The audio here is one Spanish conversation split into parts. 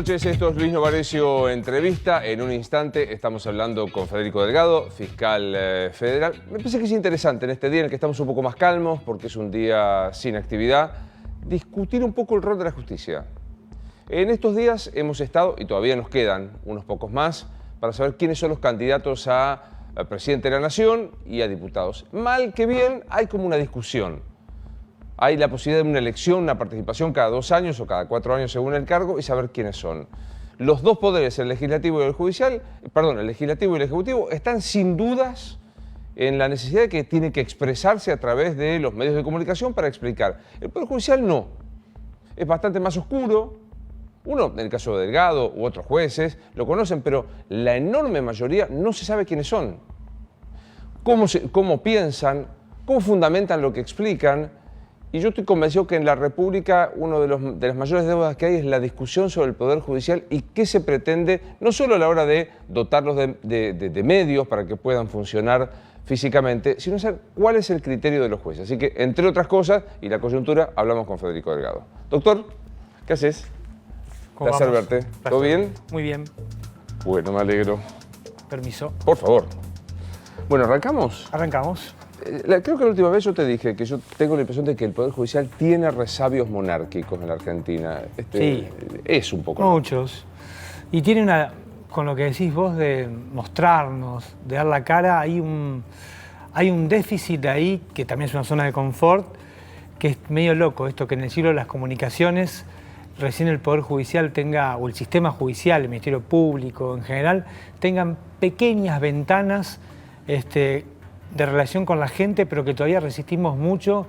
noches, esto es Luis Novarecio Entrevista. En un instante estamos hablando con Federico Delgado, fiscal federal. Me parece que es interesante en este día en el que estamos un poco más calmos, porque es un día sin actividad, discutir un poco el rol de la justicia. En estos días hemos estado, y todavía nos quedan unos pocos más, para saber quiénes son los candidatos a presidente de la Nación y a diputados. Mal que bien, hay como una discusión. Hay la posibilidad de una elección, una participación cada 2 años o cada 4 años según el cargo y saber quiénes son. Los dos poderes, el legislativo y el judicial, el legislativo y el ejecutivo, están sin dudas en la necesidad de que tiene que expresarse a través de los medios de comunicación para explicar. El Poder Judicial no. Es bastante más oscuro. Uno, en el caso de Delgado u otros jueces, lo conocen, pero la enorme mayoría no se sabe quiénes son. Cómo piensan, cómo fundamentan lo que explican. Y yo estoy convencido que en la República una de las mayores deudas que hay es la discusión sobre el Poder Judicial y qué se pretende, no solo a la hora de dotarlos de medios para que puedan funcionar físicamente, sino saber cuál es el criterio de los jueces. Así que, entre otras cosas, y la coyuntura, hablamos con Federico Delgado. Doctor, ¿qué haces? Placer verte. ¿Todo bien? Muy bien. Bueno, me alegro. Permiso. Por favor. Bueno, ¿arrancamos? Arrancamos. Creo que la última vez yo te dije que yo tengo la impresión de que el Poder Judicial tiene resabios monárquicos en la Argentina. Sí. Es un poco. Muchos. Y tiene una, con lo que decís vos de mostrarnos, de dar la cara, hay un déficit ahí, que también es una zona de confort, que es medio loco, esto que en el siglo de las comunicaciones recién el Poder Judicial tenga, o el sistema judicial, el Ministerio Público en general, tengan pequeñas ventanas de relación con la gente, pero que todavía resistimos mucho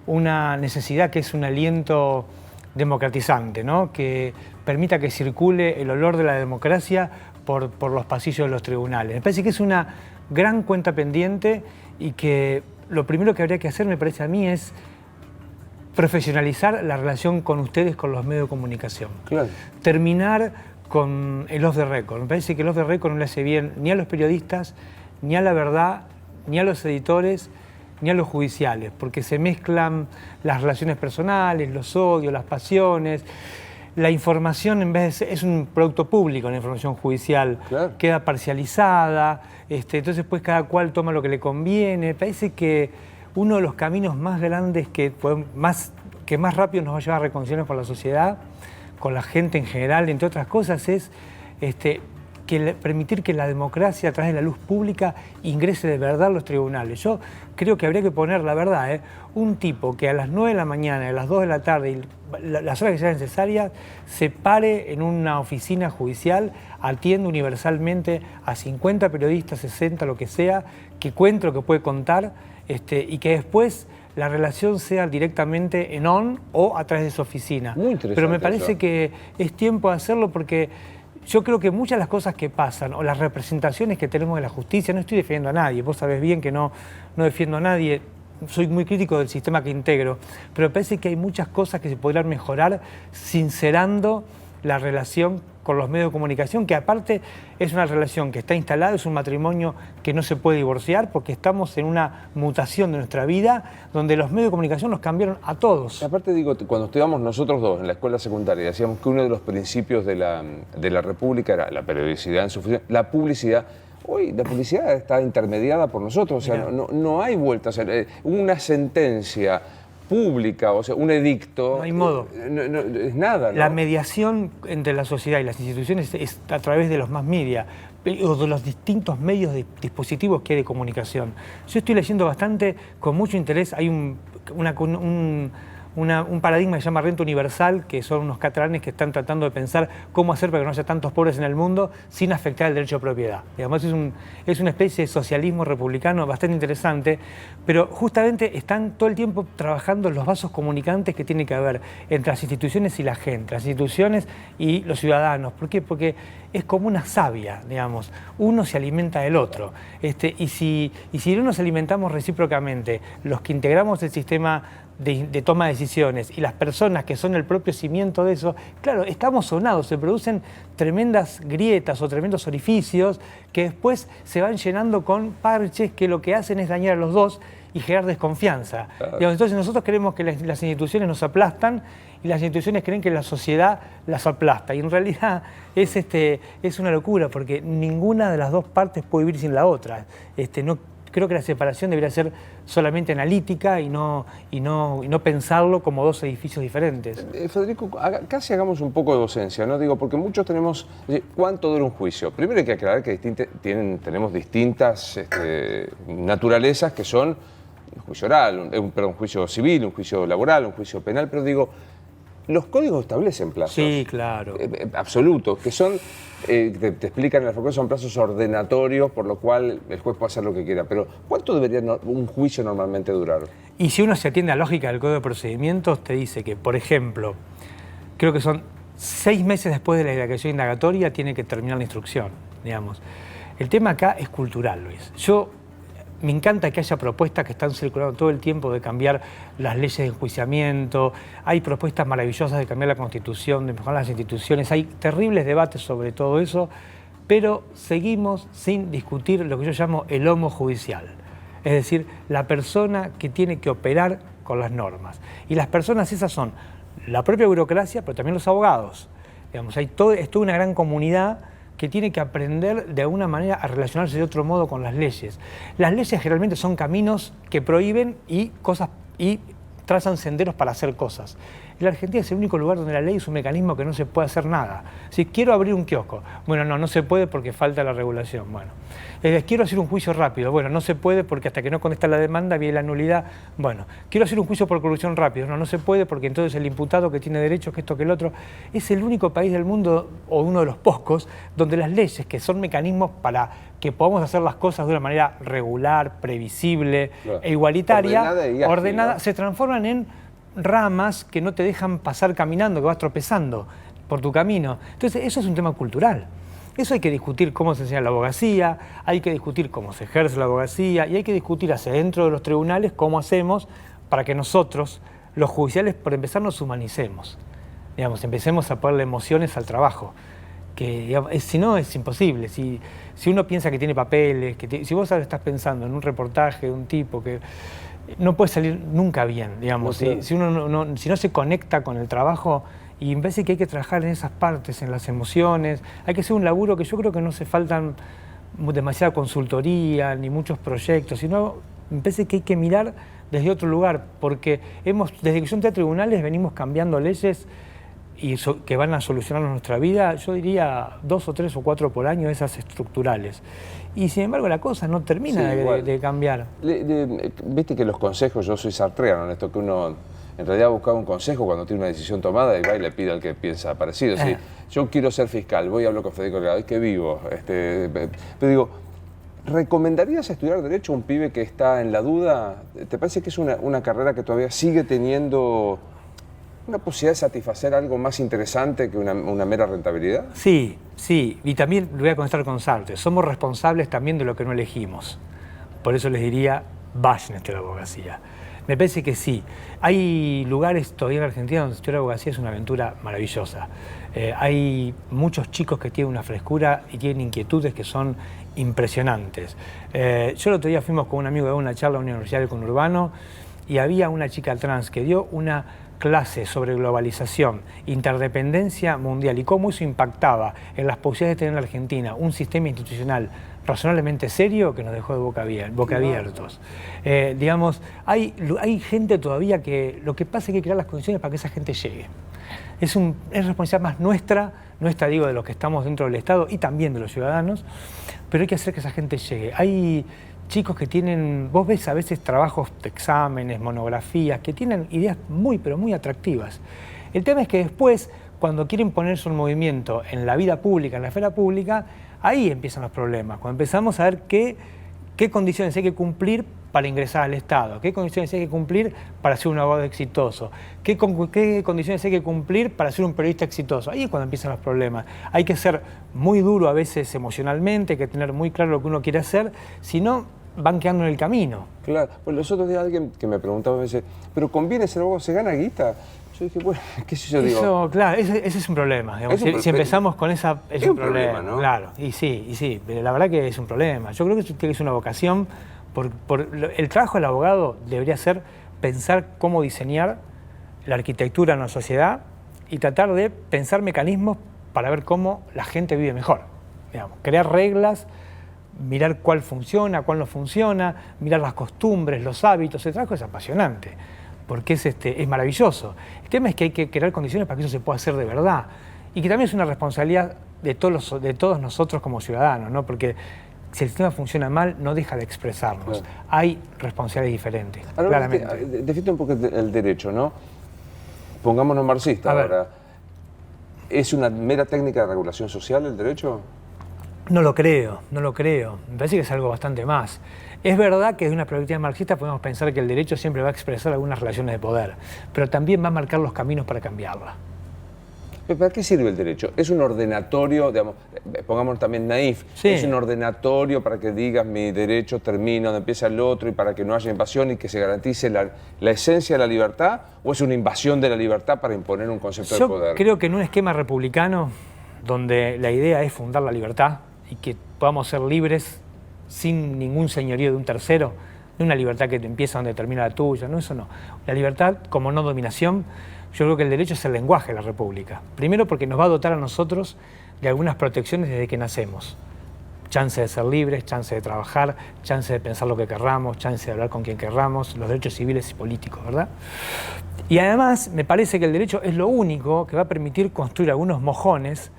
una necesidad que es un aliento democratizante, ¿no? Que permita que circule el olor de la democracia por los pasillos de los tribunales. Me parece que es una gran cuenta pendiente y que lo primero que habría que hacer, me parece a mí, es profesionalizar la relación con ustedes, con los medios de comunicación. Claro. Terminar con el off the record. Me parece que el off the record no le hace bien ni a los periodistas, ni a la verdad, ni a los editores, ni a los judiciales, porque se mezclan las relaciones personales, los odios, las pasiones. La información, en vez de es un producto público, la información judicial, claro, queda parcializada, entonces pues cada cual toma lo que le conviene. Parece que uno de los caminos más grandes que más rápido nos va a llevar a reconciliarnos con la sociedad, con la gente en general, entre otras cosas, es permitir que la democracia a través de la luz pública ingrese de verdad a los tribunales. Yo creo que habría que poner la verdad, un tipo que a las 9 de la mañana, a las 2 de la tarde, y las horas que sean necesarias, se pare en una oficina judicial, atiende universalmente a 50 periodistas, 60, lo que sea, que cuente lo que puede contar, y que después la relación sea directamente en on o a través de su oficina. Muy interesante. Pero me parece que es tiempo de hacerlo porque yo creo que muchas de las cosas que pasan o las representaciones que tenemos de la justicia, no estoy defendiendo a nadie, vos sabés bien que no defiendo a nadie, soy muy crítico del sistema que integro, pero me parece que hay muchas cosas que se podrán mejorar sincerando la relación con los medios de comunicación, que aparte es una relación que está instalada, es un matrimonio que no se puede divorciar porque estamos en una mutación de nuestra vida donde los medios de comunicación nos cambiaron a todos. Aparte digo, cuando estudiamos nosotros dos en la escuela secundaria, decíamos que uno de los principios de la República era la periodicidad en su función, la publicidad. Hoy la publicidad está intermediada por nosotros, o sea, no hay vuelta, o sea, una sentencia pública, o sea, un edicto. No hay modo. No, es nada, ¿no? La mediación entre la sociedad y las instituciones es a través de los mass media o de los distintos medios de dispositivos que hay de comunicación. Yo estoy leyendo bastante, con mucho interés, hay un paradigma que se llama renta universal, que son unos catalanes que están tratando de pensar cómo hacer para que no haya tantos pobres en el mundo sin afectar el derecho de propiedad. Digamos, es una especie de socialismo republicano bastante interesante, pero justamente están todo el tiempo trabajando los vasos comunicantes que tiene que haber entre las instituciones y la gente, las instituciones y los ciudadanos. ¿Por qué? Porque es como una savia, digamos. Uno se alimenta del otro. Y si no nos alimentamos recíprocamente, los que integramos el sistema de toma de decisiones y las personas que son el propio cimiento de eso, claro, estamos sonados, se producen tremendas grietas o tremendos orificios que después se van llenando con parches que lo que hacen es dañar a los dos y generar desconfianza. Claro. Entonces nosotros creemos que las instituciones nos aplastan y las instituciones creen que la sociedad las aplasta. Y en realidad es una locura porque ninguna de las dos partes puede vivir sin la otra. No, creo que la separación debería ser solamente analítica y no pensarlo como dos edificios diferentes. Federico, casi hagamos un poco de docencia, ¿no? Digo, porque muchos tenemos... ¿Cuánto dura un juicio? Primero hay que aclarar que tenemos distintas naturalezas que son un juicio oral, un juicio civil, un juicio laboral, un juicio penal, pero digo, los códigos establecen plazos. Sí, claro. Absolutos, que son, te explican en la facultad, son plazos ordenatorios, por lo cual el juez puede hacer lo que quiera. Pero, ¿cuánto debería un juicio normalmente durar? Y si uno se atiende a la lógica del Código de Procedimientos, te dice que, por ejemplo, creo que son 6 meses después de la declaración indagatoria tiene que terminar la instrucción, digamos. El tema acá es cultural, Luis. Me encanta que haya propuestas que están circulando todo el tiempo de cambiar las leyes de enjuiciamiento, hay propuestas maravillosas de cambiar la Constitución, de mejorar las instituciones, hay terribles debates sobre todo eso, pero seguimos sin discutir lo que yo llamo el homo judicial, es decir, la persona que tiene que operar con las normas. Y las personas esas son la propia burocracia, pero también los abogados. Digamos, es toda una gran comunidad que tiene que aprender de alguna manera a relacionarse de otro modo con las leyes. Las leyes generalmente son caminos que prohíben y trazan senderos para hacer cosas. La Argentina es el único lugar donde la ley es un mecanismo que no se puede hacer nada. Si quiero abrir un kiosco, bueno, no se puede porque falta la regulación. Bueno, quiero hacer un juicio rápido, bueno, no se puede porque hasta que no contesta la demanda viene la nulidad. Bueno, quiero hacer un juicio por corrupción rápido, no se puede porque entonces el imputado que tiene derechos, que esto, que el otro. Es el único país del mundo, o uno de los pocos, donde las leyes, que son mecanismos para que podamos hacer las cosas de una manera regular, previsible, claro, e igualitaria, ordenada, ¿no? Se transforman en ramas que no te dejan pasar caminando, que vas tropezando por tu camino. Entonces, eso es un tema cultural. Eso hay que discutir cómo se enseña la abogacía, hay que discutir cómo se ejerce la abogacía y hay que discutir hacia dentro de los tribunales cómo hacemos para que nosotros, los judiciales, por empezar, nos humanicemos. Digamos, empecemos a ponerle emociones al trabajo. Que digamos, si no, es imposible. Si uno piensa que tiene papeles, si vos ahora estás pensando en un reportaje de un tipo que no puede salir nunca bien, digamos. No, si uno si no se conecta con el trabajo, y en vez de que hay que trabajar en esas partes, en las emociones, hay que hacer un laburo que yo creo que no hace falta demasiada consultoría, ni muchos proyectos, sino me parece que hay que mirar desde otro lugar, porque desde que yo entré a tribunales venimos cambiando leyes que van a solucionar nuestra vida, yo diría 2 o 3 o 4 por año, esas estructurales. Y sin embargo la cosa no termina de cambiar. Viste que los consejos, yo soy sartreano en esto, que uno en realidad busca un consejo cuando tiene una decisión tomada y va y le pide al que piensa parecido. Sí, yo quiero ser fiscal, voy y hablo con Federico Delgado, es que vivo. Pero digo, ¿recomendarías estudiar Derecho a un pibe que está en la duda? ¿Te parece que es una carrera que todavía sigue teniendo una posibilidad de satisfacer algo más interesante que una mera rentabilidad? Sí, y también lo voy a contestar con Sartre. Somos responsables también de lo que no elegimos. Por eso les diría, vayan a estudiar abogacía. Me parece que sí. Hay lugares todavía en Argentina donde estudiar abogacía es una aventura maravillosa. Hay muchos chicos que tienen una frescura y tienen inquietudes que son impresionantes. Yo el otro día fuimos con un amigo de una charla en la Universidad del Conurbano y había una chica trans que dio una clase sobre globalización, interdependencia mundial y cómo eso impactaba en las posibilidades de tener en la Argentina un sistema institucional razonablemente serio que nos dejó de boca abiertos. Digamos, hay gente todavía que lo que pasa es que hay que crear las condiciones para que esa gente llegue. Es responsabilidad más nuestra, digo, de los que estamos dentro del Estado y también de los ciudadanos, pero hay que hacer que esa gente llegue. Hay chicos que tienen, vos ves a veces trabajos de exámenes, monografías, que tienen ideas pero muy atractivas. El tema es que después, cuando quieren ponerse un movimiento en la vida pública, en la esfera pública, ahí empiezan los problemas. Cuando empezamos a ver qué condiciones hay que cumplir para ingresar al Estado, qué condiciones hay que cumplir para ser un abogado exitoso, qué condiciones hay que cumplir para ser un periodista exitoso. Ahí es cuando empiezan los problemas. Hay que ser muy duro a veces emocionalmente, hay que tener muy claro lo que uno quiere hacer, si no, van quedando en el camino. Claro, pues los otros días alguien que me preguntaba, me dice, ¿pero conviene ser abogado? ¿Se gana guita? Yo dije, bueno, qué sé yo, digo. Eso, claro, ese es un problema. Digamos. Si empezamos con esa, es un problema, ¿no? Claro, y sí, pero la verdad que es un problema. Yo creo que tiene que ser una vocación. El trabajo del abogado debería ser pensar cómo diseñar la arquitectura en la sociedad y tratar de pensar mecanismos para ver cómo la gente vive mejor. Digamos, crear reglas, mirar cuál funciona, cuál no funciona, mirar las costumbres, los hábitos. El trabajo es apasionante, porque es maravilloso. El tema es que hay que crear condiciones para que eso se pueda hacer de verdad. Y que también es una responsabilidad de todos nosotros como ciudadanos, ¿no? Porque si el sistema funciona mal, no deja de expresarnos. Claro. Hay responsabilidades diferentes, ahora, claramente. Defiende un poco el derecho, ¿no? Pongámonos marxistas ahora. ¿Es una mera técnica de regulación social el derecho? No lo creo. Me parece que es algo bastante más. Es verdad que desde una perspectiva marxista podemos pensar que el derecho siempre va a expresar algunas relaciones de poder, pero también va a marcar los caminos para cambiarla. ¿Para qué sirve el derecho? ¿Es un ordenatorio, digamos, pongámonos también naif, sí. ¿Es un ordenatorio para que digas mi derecho termina donde empieza el otro y para que no haya invasión y que se garantice la esencia de la libertad? ¿O es una invasión de la libertad para imponer un concepto de poder? Yo creo que en un esquema republicano, donde la idea es fundar la libertad y que podamos ser libres sin ningún señorío de un tercero, no una libertad que te empieza donde termina la tuya, no, eso no. La libertad como no dominación. Yo creo que el derecho es el lenguaje de la República. Primero porque nos va a dotar a nosotros de algunas protecciones desde que nacemos. Chance de ser libres, chance de trabajar, chance de pensar lo que querramos, chance de hablar con quien querramos, los derechos civiles y políticos, ¿verdad? Y además me parece que el derecho es lo único que va a permitir construir algunos mojones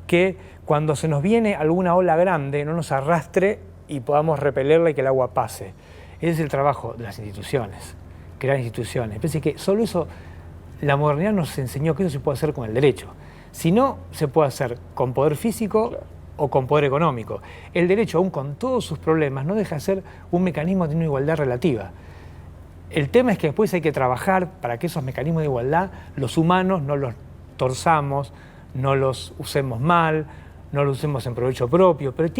que cuando se nos viene alguna ola grande no nos arrastre y podamos repelerla y que el agua pase. Ese es el trabajo de las instituciones, crear instituciones. Me parece que solo eso... La modernidad nos enseñó que eso se puede hacer con el derecho. Si no, se puede hacer con poder físico o con poder económico. El derecho, aún con todos sus problemas, no deja de ser un mecanismo de una igualdad relativa. El tema es que después hay que trabajar para que esos mecanismos de igualdad, los humanos no los torzamos, no los usemos mal, no los usemos en provecho propio, pero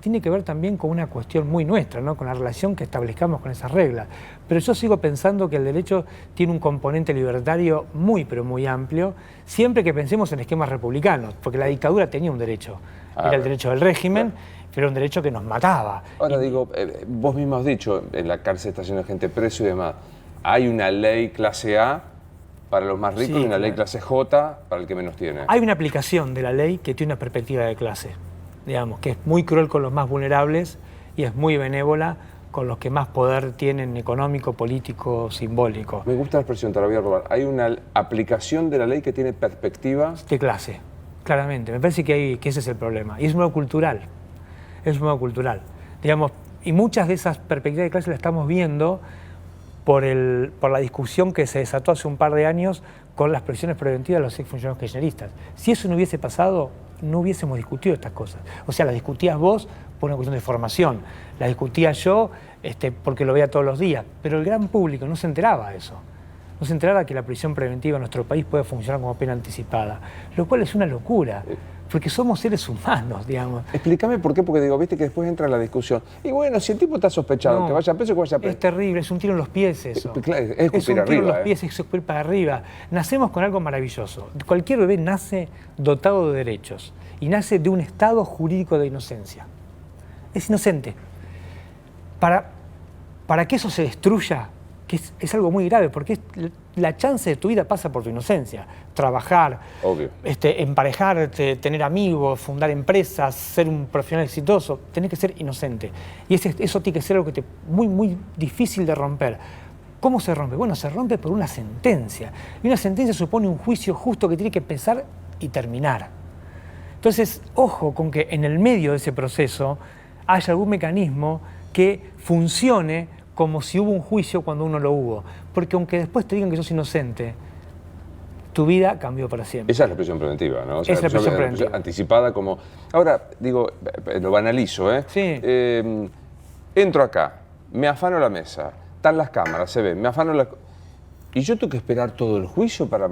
tiene que ver también con una cuestión muy nuestra, ¿no? Con la relación que establezcamos con esas reglas. Pero yo sigo pensando que el derecho tiene un componente libertario muy, pero muy amplio, siempre que pensemos en esquemas republicanos, porque la dictadura tenía un derecho, era el derecho del régimen, pero era un derecho que nos mataba. Ahora digo, vos mismo has dicho, en la cárcel está lleno de gente preso y demás, hay una ley clase A para los más ricos y una ley clase J para el que menos tiene. Hay una aplicación de la ley que tiene una perspectiva de clase, digamos, que es muy cruel con los más vulnerables y es muy benévola con los que más poder tienen económico, político, simbólico. Me gusta la expresión, te la voy a robar. Hay una aplicación de la ley que tiene perspectiva de clase, claramente. Me parece que ese es el problema. Y es un modo cultural. Es un modo cultural. Digamos, y muchas de esas perspectivas de clase las estamos viendo por la discusión que se desató hace un par de años con las presiones preventivas de los exfuncionarios kirchneristas. Si eso no hubiese pasado, no hubiésemos discutido estas cosas. O sea, las discutías vos por una cuestión de formación, las discutía yo porque lo veía todos los días, pero el gran público no se enteraba de eso. No se enteraba que la prisión preventiva en nuestro país puede funcionar como pena anticipada, lo cual es una locura, porque somos seres humanos, digamos. Explícame por qué, porque digo, viste que después entra la discusión. Y bueno, si el tipo está sospechado, que vaya preso, que vaya preso. Es terrible, es un tiro en los pies eso. Claro, es escupir es un tiro arriba, en los pies, es escupir para arriba. Nacemos con algo maravilloso. Cualquier bebé nace dotado de derechos y nace de un estado jurídico de inocencia. Es inocente. Para que eso se destruya, que es algo muy grave, porque la chance de tu vida pasa por tu inocencia. Trabajar, emparejarte, tener amigos, fundar empresas, ser un profesional exitoso, tenés que ser inocente. Y eso tiene que ser algo muy, muy difícil de romper. ¿Cómo se rompe? Bueno, se rompe por una sentencia. Y una sentencia supone un juicio justo que tiene que empezar y terminar. Entonces, ojo con que en el medio de ese proceso haya algún mecanismo que funcione como si hubo un juicio cuando uno lo hubo. Porque aunque después te digan que sos inocente, tu vida cambió para siempre. Esa es la prisión preventiva, ¿no? O sea, es la prisión preventiva. Anticipada como... Ahora, digo, lo banalizo, ¿eh? Sí. Entro acá, me afano la mesa, están las cámaras, se ven, me afano la... ¿Y yo tengo que esperar todo el juicio para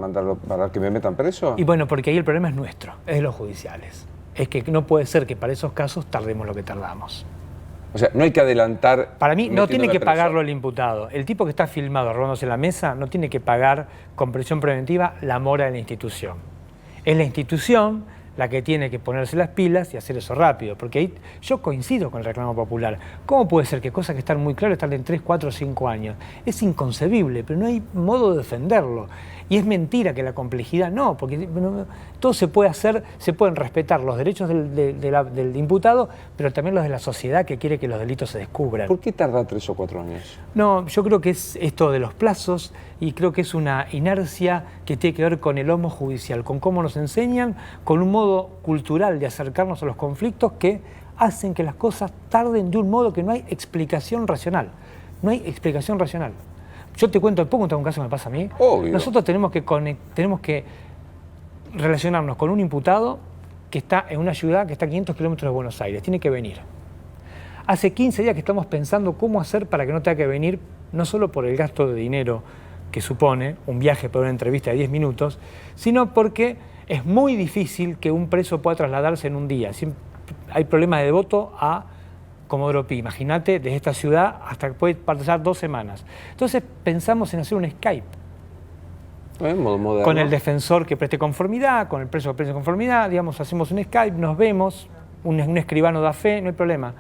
que me metan preso? Y bueno, porque ahí el problema es nuestro, es de los judiciales. Es que no puede ser que para esos casos tardemos lo que tardamos. O sea, no hay que adelantar... Para mí no tiene que preso. pagarlo el imputado. El tipo que está filmado robándose la mesa no tiene que pagar con prisión preventiva la mora de la institución. Es la institución la que tiene que ponerse las pilas y hacer eso rápido. Porque ahí yo coincido con el reclamo popular. ¿Cómo puede ser que cosas que están muy claras están en 3, 4, 5 años? Es inconcebible, pero no hay modo de defenderlo. Y es mentira que la complejidad no, porque todo se puede hacer, se pueden respetar los derechos del imputado, pero también los de la sociedad que quiere que los delitos se descubran. ¿Por qué tarda 3 o 4 años? No, yo creo que es esto de los plazos y creo que es una inercia que tiene que ver con el homo judicial, con cómo nos enseñan, con un modo cultural de acercarnos a los conflictos que hacen que las cosas tarden de un modo que no hay explicación racional. No hay explicación racional. Yo te cuento, ¿puedo contar un caso que me pasa a mí? Obvio. Nosotros tenemos que relacionarnos con un imputado que está en una ciudad que está a 500 kilómetros de Buenos Aires. Tiene que venir. Hace 15 días que estamos pensando cómo hacer para que no tenga que venir, no solo por el gasto de dinero que supone un viaje para una entrevista de 10 minutos, sino porque es muy difícil que un preso pueda trasladarse en un día. Hay problemas de voto a Comodoro Pi. Imagínate, desde esta ciudad hasta que puede pasar 2 semanas. Entonces pensamos en hacer un Skype. Con el defensor que preste conformidad, con el preso que preste conformidad, digamos, hacemos un Skype, nos vemos, un escribano da fe, no hay problema.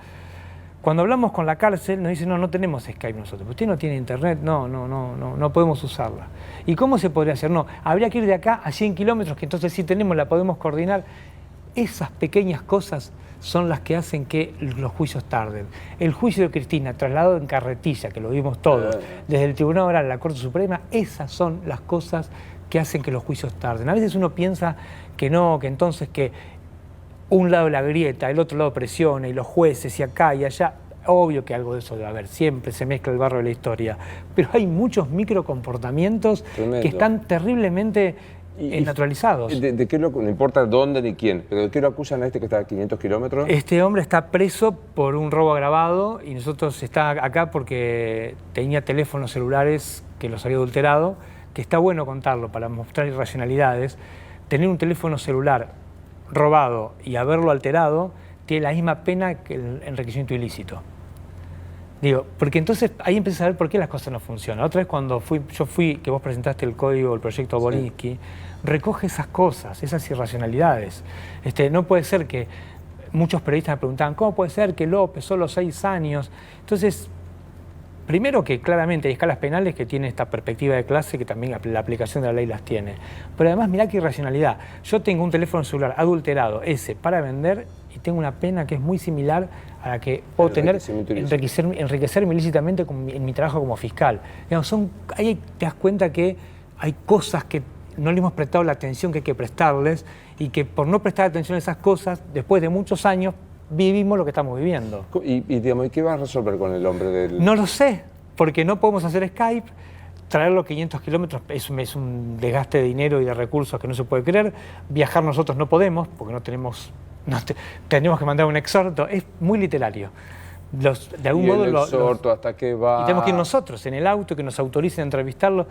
Cuando hablamos con la cárcel nos dicen, no tenemos Skype nosotros, usted no tiene internet, no podemos usarla. ¿Y cómo se podría hacer? No, habría que ir de acá a 100 kilómetros, que entonces sí tenemos, la podemos coordinar. Esas pequeñas cosas son las que hacen que los juicios tarden. El juicio de Cristina, trasladado en carretilla, que lo vimos todos, desde el Tribunal Oral a la Corte Suprema, esas son las cosas que hacen que los juicios tarden. A veces uno piensa que no, que entonces que un lado la grieta, el otro lado presiona, y los jueces, y acá y allá. Obvio que algo de eso debe haber, siempre se mezcla el barro de la historia. Pero hay muchos microcomportamientos que están terriblemente naturalizados. ¿De qué no importa dónde ni quién, pero de qué lo acusan a este que está a 500 kilómetros? Este hombre está preso por un robo agravado y nosotros está acá porque tenía teléfonos celulares que los había adulterado, que está bueno contarlo para mostrar irracionalidades. Tener un teléfono celular robado y haberlo alterado tiene la misma pena que el enriquecimiento ilícito. Digo, porque entonces ahí empiezas a ver por qué las cosas no funcionan. Otra vez cuando yo fui, que vos presentaste el código, el proyecto Borinsky, recoge esas cosas, esas irracionalidades. No puede ser que muchos periodistas me preguntaban, ¿cómo puede ser que López solo 6 años? Entonces, primero que claramente hay escalas penales que tienen esta perspectiva de clase que también la aplicación de la ley las tiene. Pero además mirá qué irracionalidad. Yo tengo un teléfono celular adulterado, para vender, y tengo una pena que es muy similar a la que puedo tener, enriquecerme ilícitamente en mi trabajo como fiscal. Digamos, ahí te das cuenta que hay cosas que no le hemos prestado la atención que hay que prestarles y que por no prestar atención a esas cosas, después de muchos años, vivimos lo que estamos viviendo. ¿Y qué vas a resolver con el hombre del...? No lo sé, porque no podemos hacer Skype. Traerlo 500 kilómetros es un desgaste de dinero y de recursos que no se puede creer. Viajar nosotros no podemos, porque tenemos que mandar un exhorto. Es muy literario. De algún modo el exhorto hasta que va... Y tenemos que ir nosotros en el auto, que nos autoricen a entrevistarlo.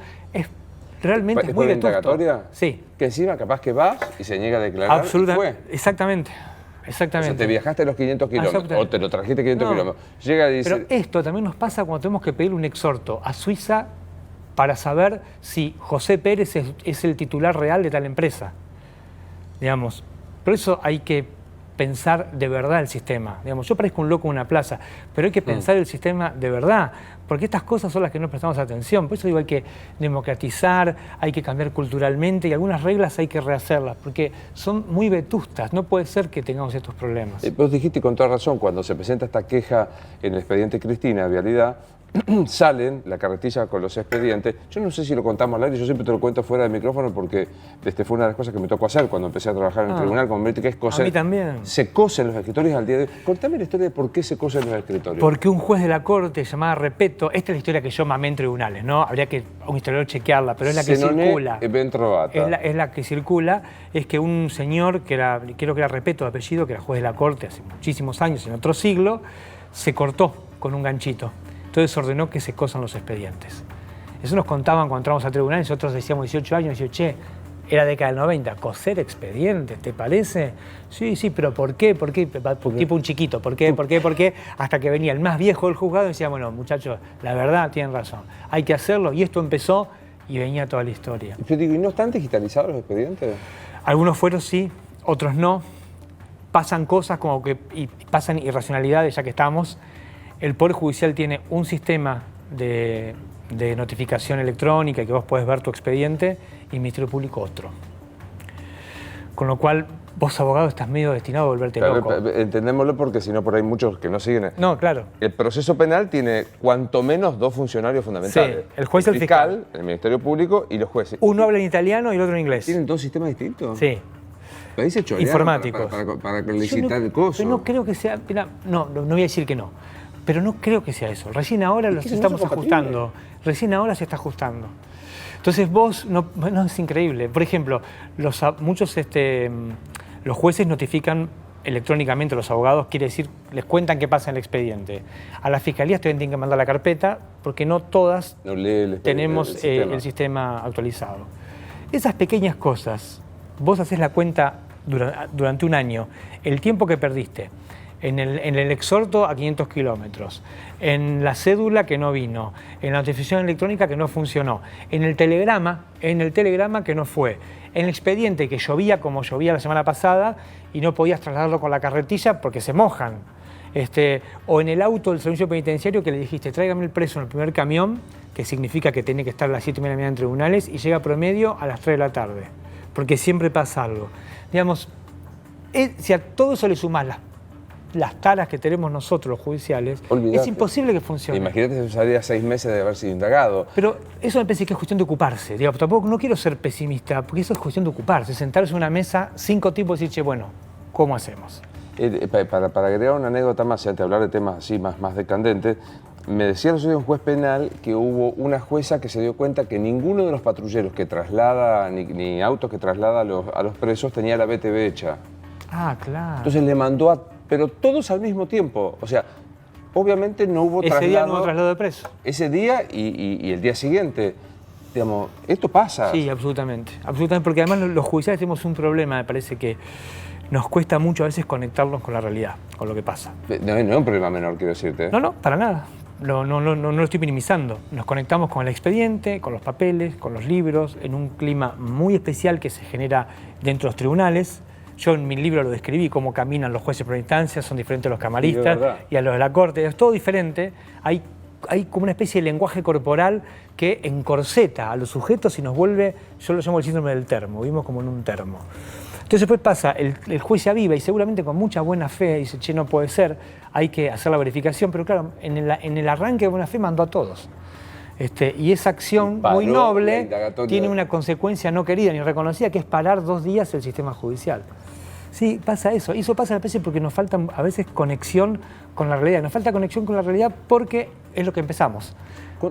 Realmente es muy vetusto. ¿Indagatoria? Sí. Que encima capaz que vas y se niega a declarar. Absolutamente. Exactamente. O sea, te viajaste los 500 kilómetros o te lo trajiste 500 kilómetros. Llega y dice... Pero esto también nos pasa cuando tenemos que pedir un exhorto a Suiza para saber si José Pérez es el titular real de tal empresa. Digamos, por eso hay que pensar de verdad el sistema. Digamos, yo parezco un loco en una plaza, pero hay que pensar el sistema de verdad, porque estas cosas son las que no prestamos atención. Por eso digo, hay que democratizar, hay que cambiar culturalmente y algunas reglas hay que rehacerlas, porque son muy vetustas. No puede ser que tengamos estos problemas. Vos dijiste con toda razón, cuando se presenta esta queja en el expediente Cristina, Vialidad, salen la carretilla con los expedientes. Yo no sé si lo contamos al aire, yo siempre te lo cuento fuera del micrófono porque fue una de las cosas que me tocó hacer cuando empecé a trabajar en el tribunal, como que es coser. A mí también. Se cosen los escritorios al día de hoy. Contame la historia de por qué se cosen los escritorios. Porque un juez de la corte llamada Repeto, esta es la historia que yo mamé en tribunales, ¿no? Habría que un historiador chequearla, pero es la que circula. Es la que circula, es que un señor que creo que era Repeto de apellido, que era juez de la corte hace muchísimos años, en otro siglo, se cortó con un ganchito. Entonces ordenó que se cosan los expedientes. Eso nos contaban cuando entramos al tribunal y nosotros decíamos 18 años, decíamos, che, Era década del 90, coser expedientes, ¿te parece? Sí, sí, pero ¿por qué? ¿Por qué? Tipo un chiquito, ¿por qué? ¿Por qué? ¿Por qué? Hasta que venía el más viejo del juzgado y decía, bueno, muchachos, la verdad, tienen razón, hay que hacerlo, y esto empezó y venía toda la historia. Pero digo, ¿y no están digitalizados los expedientes? Algunos fueron sí, otros no. Pasan cosas como que y pasan irracionalidades, ya que estamos. El Poder Judicial tiene un sistema de notificación electrónica y que vos podés ver tu expediente, y el Ministerio Público otro. Con lo cual, vos, abogado, estás medio destinado a volverte loco. Entendémoslo, porque si no, por ahí muchos que no siguen. No, claro. El proceso penal tiene cuanto menos 2 funcionarios fundamentales. Sí, el juez y el fiscal. El Ministerio Público y los jueces. Uno habla en italiano y el otro en inglés. ¿Tienen 2 sistemas distintos? Sí. Ahí se chorearon Informáticos. para licitar el coso. Pero no creo que sea... Mira, no voy a decir que no. Pero no creo que sea eso. Recién ahora los estamos ajustando. Recién ahora se está ajustando. Entonces vos, no es increíble. Por ejemplo, los jueces notifican electrónicamente a los abogados, quiere decir, les cuentan qué pasa en el expediente. A las fiscalías tienen que mandar la carpeta porque no todas tenemos el sistema actualizado. Esas pequeñas cosas, vos haces la cuenta durante un año, el tiempo que perdiste, en el exhorto a 500 kilómetros, en la cédula que no vino, en la notificación electrónica que no funcionó, en el telegrama que no fue, en el expediente que llovía como llovía la semana pasada y no podías trasladarlo con la carretilla porque se mojan, o en el auto del servicio penitenciario que le dijiste tráigame el preso en el primer camión, que significa que tiene que estar a las 7:30 de la mañana en tribunales y llega promedio a las 3 de la tarde, porque siempre pasa algo. Digamos, si a todo eso le sumás las taras que tenemos nosotros, los judiciales, olvidate. Es imposible que funcione. Imagínate si salía 6 meses de haber sido indagado. Pero eso me parece que es cuestión de ocuparse. Digamos, tampoco no quiero ser pesimista, porque eso es cuestión de ocuparse. Sentarse en una mesa, 5 tipos y decir, che, bueno, ¿cómo hacemos? Para agregar una anécdota más y antes de hablar de temas así más decandentes, me decía el un juez penal que hubo una jueza que se dio cuenta que ninguno de los patrulleros que traslada, ni autos que traslada a los presos, tenía la BTV hecha. Ah, claro. Entonces le mandó pero todos al mismo tiempo. O sea, obviamente no hubo traslado. Ese día no hubo traslado de preso. Ese día y el día siguiente. Digamos, esto pasa. Sí, absolutamente. Absolutamente, porque además los judiciales tenemos un problema, me parece que nos cuesta mucho a veces conectarnos con la realidad, con lo que pasa. No es un problema menor, quiero decirte. No, para nada. No lo estoy minimizando. Nos conectamos con el expediente, con los papeles, con los libros, en un clima muy especial que se genera dentro de los tribunales. Yo en mi libro lo describí, cómo caminan los jueces por instancia, son diferentes a los camaristas y a los de la corte, es todo diferente. Hay como una especie de lenguaje corporal que encorseta a los sujetos y nos vuelve, yo lo llamo el síndrome del termo, vivimos como en un termo. Entonces después pasa, el juez se aviva y seguramente con mucha buena fe dice, che, no puede ser, hay que hacer la verificación, pero claro, en el arranque de buena fe mandó a todos. Y esa acción muy noble tiene una consecuencia no querida ni reconocida, que es parar 2 días el sistema judicial. Sí, pasa eso. Y eso pasa a veces porque nos falta a veces conexión con la realidad. Nos falta conexión con la realidad porque es lo que empezamos.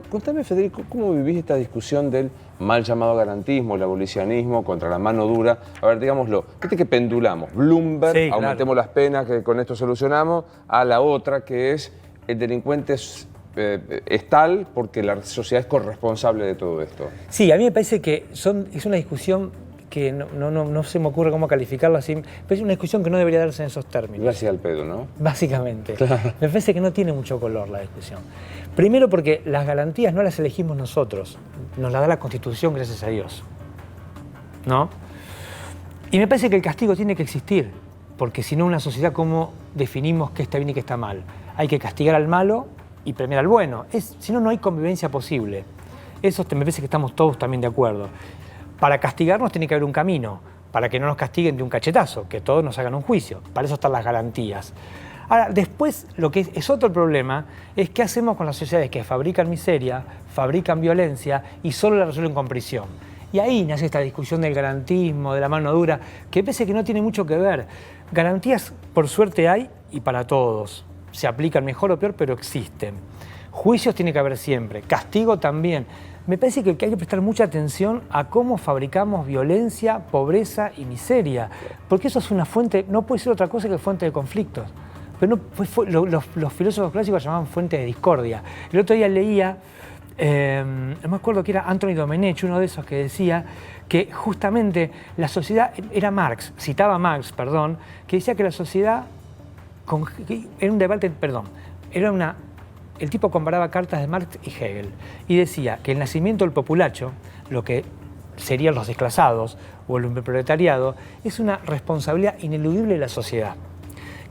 Contame, Federico, ¿cómo vivís esta discusión del mal llamado garantismo, el abolicionismo contra la mano dura? A ver, digámoslo, ¿qué que pendulamos? Bloomberg, sí, aumentemos las penas, que con esto solucionamos, a la otra que es el delincuente es tal porque la sociedad es corresponsable de todo esto. Sí, a mí me parece que es una discusión que no se me ocurre cómo calificarla así, pero es una discusión que no debería darse en esos términos. Gracias al pedo, ¿no? Básicamente. Claro. Me parece que no tiene mucho color la discusión. Primero porque las garantías no las elegimos nosotros, nos las da la Constitución, gracias a Dios. ¿No? Y me parece que el castigo tiene que existir, porque si no, una sociedad, ¿cómo definimos qué está bien y qué está mal? Hay que castigar al malo y premiar al bueno. Si no, no hay convivencia posible. Eso me parece que estamos todos también de acuerdo. Para castigarnos tiene que haber un camino, para que no nos castiguen de un cachetazo, que todos nos hagan un juicio. Para eso están las garantías. Ahora, después, lo que es otro problema es qué hacemos con las sociedades que fabrican miseria, fabrican violencia y solo la resuelven con prisión. Y ahí nace esta discusión del garantismo, de la mano dura, que parece que no tiene mucho que ver. Garantías, por suerte, hay y para todos. Se aplican mejor o peor, pero existen. Juicios tiene que haber siempre, castigo también. Me parece que hay que prestar mucha atención a cómo fabricamos violencia, pobreza y miseria, porque eso es una fuente, no puede ser otra cosa que fuente de conflictos. Pero los filósofos clásicos llamaban fuente de discordia. El otro día leía, no me acuerdo que era Anthony Domenech, uno de esos que decía que justamente la sociedad, era Marx, citaba a Marx, perdón, que decía que la sociedad, era un debate, perdón, el tipo comparaba cartas de Marx y Hegel y decía que el nacimiento del populacho, lo que serían los desclasados o el proletariado, es una responsabilidad ineludible de la sociedad.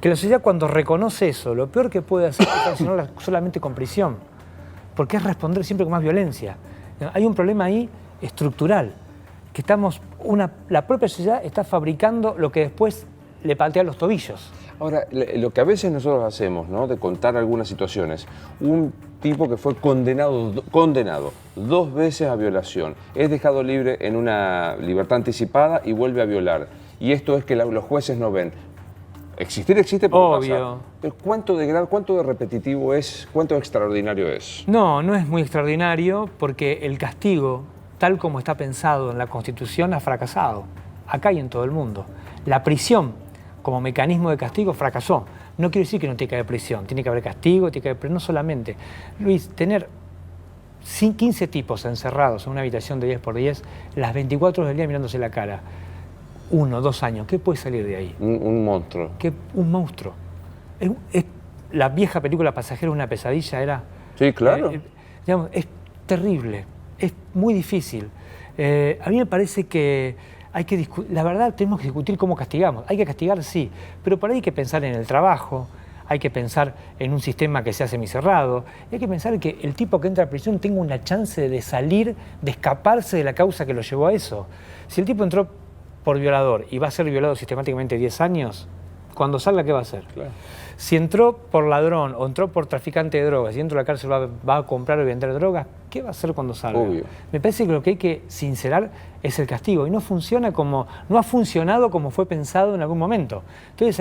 Que la sociedad cuando reconoce eso, lo peor que puede hacer es sancionarla solamente con prisión, porque es responder siempre con más violencia. Hay un problema ahí estructural, que la propia sociedad está fabricando lo que después le patea los tobillos. Ahora, lo que a veces nosotros hacemos, ¿no?, de contar algunas situaciones, un tipo que fue condenado 2 veces a violación, es dejado libre en una libertad anticipada y vuelve a violar. Y esto es que los jueces no ven. Existir existe por obvio. Pero ¿cuánto de repetitivo es, cuánto de extraordinario es? No es muy extraordinario porque el castigo, tal como está pensado en la Constitución, ha fracasado, acá y en todo el mundo. La prisión como mecanismo de castigo fracasó. No quiere decir que no tiene que haber prisión, tiene que haber castigo, pero no solamente. Luis, tener 15 tipos encerrados en una habitación de 10 por 10, las 24 horas del día mirándose la cara, 1, 2 años, ¿qué puede salir de ahí? Un monstruo. Un monstruo. La vieja película Pasajero, una pesadilla, era... Sí, claro. Digamos, es terrible, es muy difícil. A mí me parece que la verdad tenemos que discutir cómo castigamos. Hay que castigar, sí, pero por ahí hay que pensar en el trabajo, hay que pensar en un sistema que sea semicerrado, y hay que pensar que el tipo que entra a prisión tenga una chance de salir, de escaparse de la causa que lo llevó a eso. Si el tipo entró por violador y va a ser violado sistemáticamente 10 años, cuando salga, ¿qué va a hacer? Claro. Si entró por ladrón o entró por traficante de drogas y dentro de la cárcel va a comprar o vender drogas, ¿qué va a hacer cuando salga? Obvio. Me parece que lo que hay que sincerar es el castigo y no ha funcionado como fue pensado en algún momento. Entonces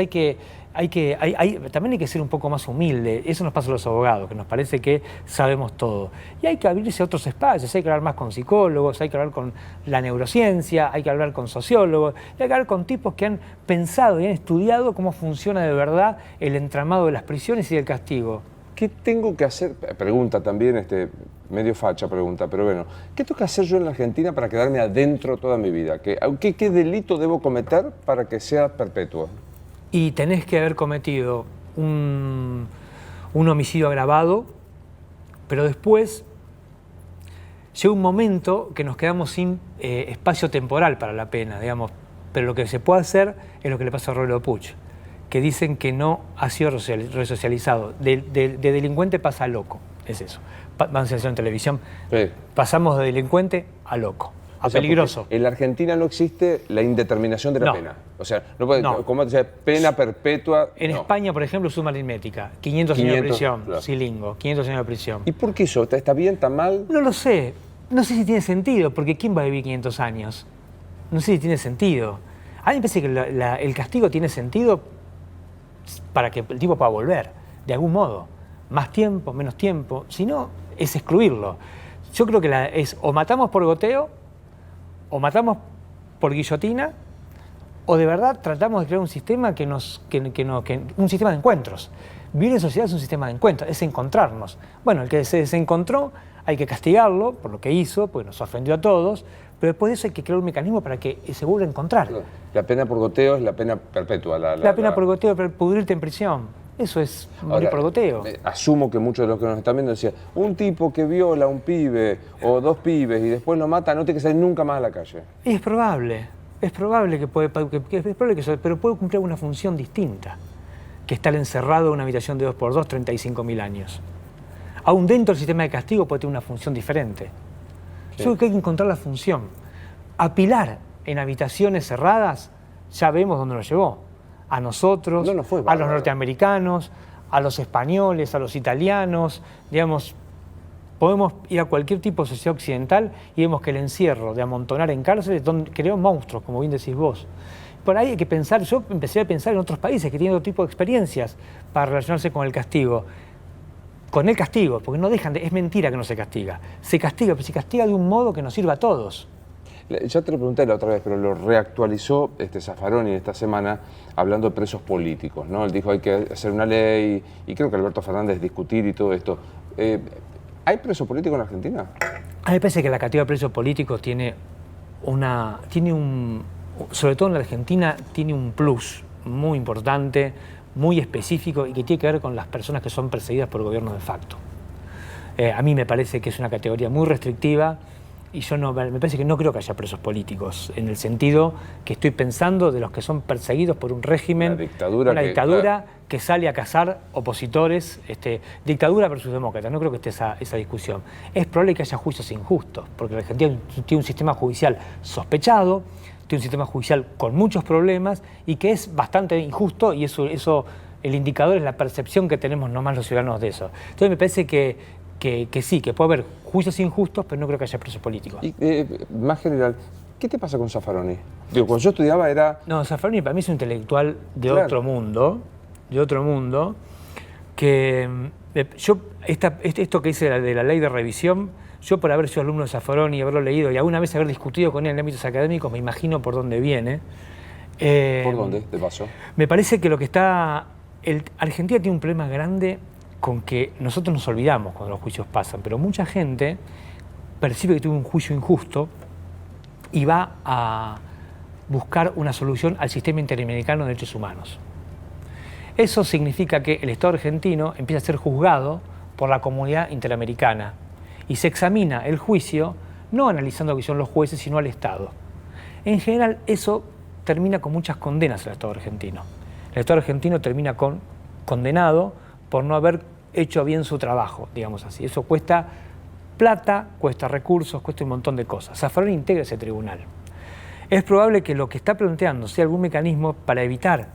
también hay que ser un poco más humilde. Eso nos pasa a los abogados, que nos parece que sabemos todo. Y hay que abrirse a otros espacios, hay que hablar más con psicólogos, hay que hablar con la neurociencia, hay que hablar con sociólogos, hay que hablar con tipos que han pensado y han estudiado cómo funciona de verdad el entramado de las prisiones y del castigo. ¿Qué tengo que hacer? Pregunta también, medio facha pregunta, pero bueno. ¿Qué tengo que hacer yo en la Argentina para quedarme adentro toda mi vida? ¿Qué delito debo cometer para que sea perpetuo? Y tenés que haber cometido un homicidio agravado, pero después llega un momento que nos quedamos sin espacio temporal para la pena, digamos. Pero lo que se puede hacer es lo que le pasa a Roberto Puig, que dicen que no ha sido resocializado. De delincuente pasa a loco, es eso. Vamos a hacer en televisión. Sí. Pasamos de delincuente a loco, a peligroso. En la Argentina no existe la indeterminación de la pena. O sea, no puede, como decía, pena perpetua. En España, por ejemplo, suma aritmética. 500 años de prisión, claro. Silingo, 500 años de prisión. ¿Y por qué eso? ¿Está bien, está mal? No lo sé. No sé si tiene sentido, porque ¿quién va a vivir 500 años? No sé si tiene sentido. A mí me parece que el castigo tiene sentido para que el tipo pueda volver, de algún modo. Más tiempo, menos tiempo. Si no, es excluirlo. Yo creo que es o matamos por goteo, o matamos por guillotina, o de verdad tratamos de crear un sistema un sistema de encuentros. Vivir en sociedad es un sistema de encuentros, es encontrarnos. Bueno, el que se desencontró hay que castigarlo por lo que hizo, porque nos ofendió a todos, pero después de eso hay que crear un mecanismo para que se vuelva a encontrar. La pena por goteo es la pena perpetua. La pena por goteo, pero pudrirte en prisión. Eso es morir por goteo. Asumo que muchos de los que nos están viendo decían, un tipo que viola a un pibe o 2 pibes y después lo mata, no tiene que salir nunca más a la calle. Y es probable pero puede cumplir una función distinta que estar encerrado en una habitación de 2x2, 35.000 años. Aún dentro del sistema de castigo puede tener una función diferente. Sí. Yo creo que hay que encontrar la función. Apilar en habitaciones cerradas, ya vemos dónde nos llevó. A nosotros, a los norteamericanos, a los españoles, a los italianos, digamos, podemos ir a cualquier tipo de sociedad occidental y vemos que el encierro de amontonar en cárceles creó monstruos, como bien decís vos. Por ahí hay que pensar, yo empecé a pensar en otros países que tienen otro tipo de experiencias para relacionarse con el castigo. Con el castigo, porque no dejan es mentira que no se castiga. Se castiga, pero se castiga de un modo que nos sirva a todos. Ya te lo pregunté la otra vez, pero lo reactualizó Zaffaroni esta semana hablando de presos políticos, ¿no? Él dijo hay que hacer una ley, y creo que Alberto Fernández discutir y todo esto. ¿Hay presos políticos en Argentina? A mí me parece que la categoría de presos políticos tiene sobre todo en la Argentina, tiene un plus muy importante, muy específico y que tiene que ver con las personas que son perseguidas por gobiernos de facto. A mí me parece que es una categoría muy restrictiva y me parece que no creo que haya presos políticos, en el sentido que estoy pensando de los que son perseguidos por un régimen, una dictadura que sale a cazar opositores, dictadura versus demócratas, no creo que esté esa discusión. Es probable que haya juicios injustos, porque la Argentina tiene un sistema judicial sospechado, tiene un sistema judicial con muchos problemas y que es bastante injusto, y eso el indicador es la percepción que tenemos nomás los ciudadanos de eso. Entonces me parece que sí, que puede haber juicios injustos, pero no creo que haya presos políticos. Y más general, ¿qué te pasa con Zaffaroni? Digo, cuando yo estudiaba era... No, Zaffaroni para mí es un intelectual de otro mundo, que esto que dice de la ley de revisión, yo por haber sido alumno de Zaffaroni y haberlo leído y alguna vez haber discutido con él en ámbitos académicos, me imagino por dónde viene. ¿Por dónde te pasó? Me parece que Argentina tiene un problema grande con que nosotros nos olvidamos cuando los juicios pasan, pero mucha gente percibe que tuvo un juicio injusto y va a buscar una solución al sistema interamericano de derechos humanos. Eso significa que el Estado argentino empieza a ser juzgado por la comunidad interamericana y se examina el juicio no analizando lo que son los jueces, sino al Estado. En general, eso termina con muchas condenas al Estado argentino. El Estado argentino termina condenado por no haber hecho bien su trabajo, digamos así. Eso cuesta plata, cuesta recursos, cuesta un montón de cosas. Zaffaroni integra ese tribunal. Es probable que lo que está planteando sea algún mecanismo para evitar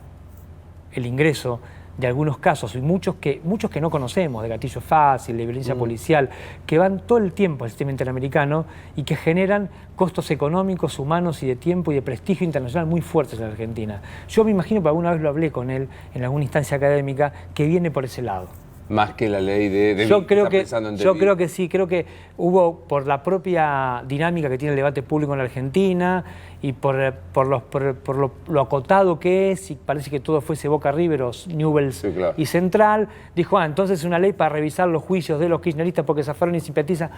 el ingreso de algunos casos, y muchos que no conocemos, de gatillo fácil, de violencia policial, que van todo el tiempo al sistema interamericano y que generan costos económicos, humanos y de tiempo y de prestigio internacional muy fuertes en la Argentina. Yo me imagino, porque alguna vez lo hablé con él en alguna instancia académica, que viene por ese lado. Más que la ley de yo creo que sí, creo que hubo, por la propia dinámica que tiene el debate público en la Argentina y por lo acotado que es, y parece que todo fuese Boca River o Newell's y Central, dijo, entonces es una ley para revisar los juicios de los kirchneristas porque Zaffaroni simpatiza.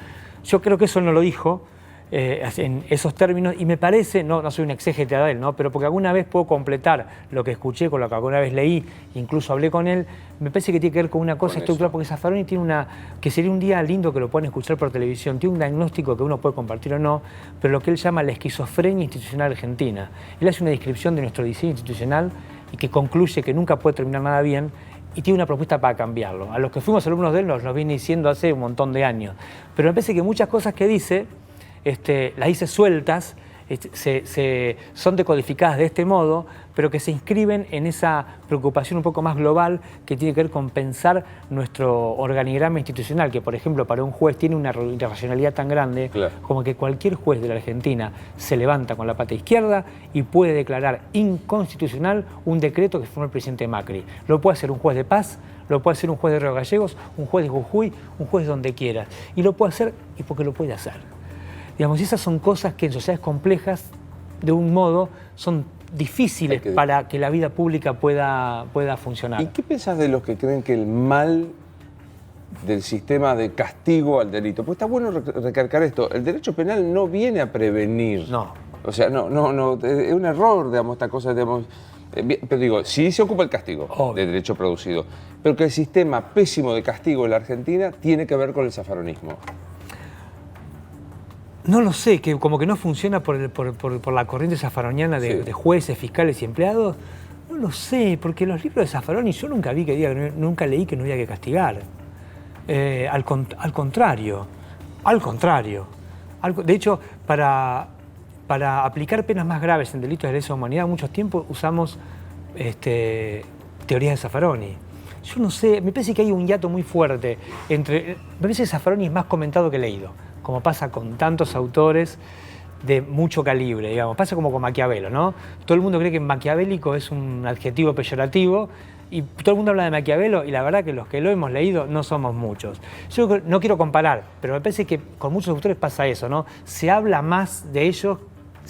Yo creo que eso no lo dijo en esos términos, y me parece, no soy un exégete de él, ¿no? Pero porque alguna vez puedo completar lo que escuché con lo que alguna vez leí, incluso hablé con él, me parece que tiene que ver con una cosa estructural, porque Zaffaroni tiene que sería un día lindo que lo puedan escuchar por televisión, tiene un diagnóstico que uno puede compartir o no, pero lo que él llama la esquizofrenia institucional argentina. Él hace una descripción de nuestro diseño institucional y que concluye que nunca puede terminar nada bien, y tiene una propuesta para cambiarlo. A los que fuimos alumnos de él nos lo viene diciendo hace un montón de años. Pero me parece que muchas cosas que dice, las dice sueltas, son decodificadas de este modo, pero que se inscriben en esa preocupación un poco más global que tiene que ver con pensar nuestro organigrama institucional, que por ejemplo para un juez tiene una irracionalidad tan grande como que cualquier juez de la Argentina se levanta con la pata izquierda y puede declarar inconstitucional un decreto que firmó el presidente Macri. Lo puede hacer un juez de Paz, lo puede hacer un juez de Río Gallegos, un juez de Jujuy, un juez donde quiera. Y lo puede hacer y porque lo puede hacer. Digamos, esas son cosas que en sociedades complejas, de un modo, son difíciles para que la vida pública pueda funcionar. ¿Y qué pensás de los que creen que el mal del sistema de castigo al delito? Porque está bueno recalcar esto, el derecho penal no viene a prevenir. No. O sea, no, es un error, digamos, esta cosa, digamos. Pero digo, sí se ocupa el castigo del derecho producido, pero que el sistema pésimo de castigo en la Argentina tiene que ver con el zaffaronismo. No lo sé, que como que no funciona por la corriente zaffaroniana de jueces, fiscales y empleados. No lo sé, porque los libros de Zaffaroni yo nunca leí que no había que castigar. Al contrario. De hecho, para aplicar penas más graves en delitos de lesa humanidad, mucho tiempo usamos teorías de Zaffaroni. Yo no sé, me parece que hay un hiato muy fuerte entre... Me parece que Zaffaroni es más comentado que leído, como pasa con tantos autores de mucho calibre, digamos. Pasa como con Maquiavelo, ¿no? Todo el mundo cree que maquiavélico es un adjetivo peyorativo y todo el mundo habla de Maquiavelo y la verdad que los que lo hemos leído no somos muchos. Yo no quiero comparar, pero me parece que con muchos autores pasa eso, ¿no? Se habla más de ellos,